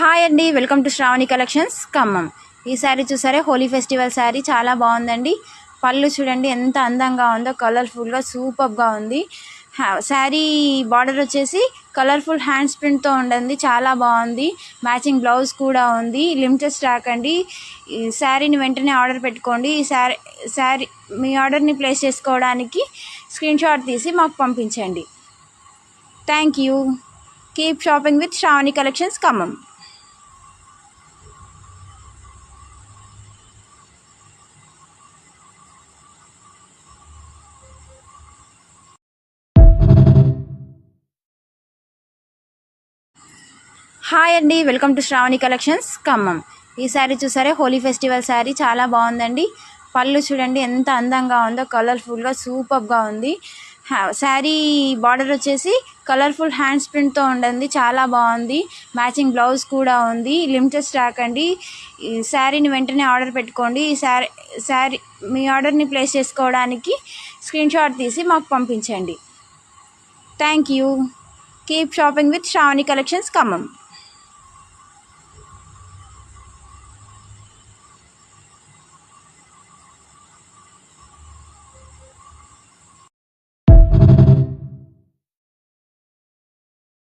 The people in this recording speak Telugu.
హాయ్ అండి, welcome to Shravani collections Khammam. ఈ శారీ చూసారే, హోలీ ఫెస్టివల్ శారీ చాలా బాగుందండి. పళ్ళు చూడండి ఎంత అందంగా ఉందో, కలర్ఫుల్గా సూపర్గా ఉంది. శారీ బార్డర్ వచ్చేసి కలర్ఫుల్ హ్యాండ్స్ ప్రింట్తో ఉండండి, చాలా బాగుంది. మ్యాచింగ్ బ్లౌజ్ కూడా ఉంది. లిమిటెడ్ స్టాక్ అండి. ఈ శారీని వెంటనే ఆర్డర్ పెట్టుకోండి. ఈ శారీ మీ ఆర్డర్ని ప్లేస్ చేసుకోవడానికి స్క్రీన్ షాట్ తీసి మాకు పంపించండి. Thank you. Keep shopping with Shravani collections Khammam. Hi అండి, welcome to Shravani collections Khammam. ఈ శారీ చూసారే, హోలీ ఫెస్టివల్ శారీ చాలా బాగుందండి. పళ్ళు చూడండి ఎంత అందంగా ఉందో, కలర్ఫుల్గా సూపర్గా ఉంది. శారీ బార్డర్ వచ్చేసి కలర్ఫుల్ హ్యాండ్స్ ప్రింట్తో ఉండండి, చాలా బాగుంది. మ్యాచింగ్ బ్లౌజ్ కూడా ఉంది. లిమిటెడ్ స్టాక్ అండి. ఈ శారీని వెంటనే ఆర్డర్ పెట్టుకోండి. ఈ శారీ మీ ఆర్డర్ని ప్లేస్ చేసుకోవడానికి స్క్రీన్ షాట్ తీసి మాకు పంపించండి. Thank you. Keep shopping with Shravani collections Khammam.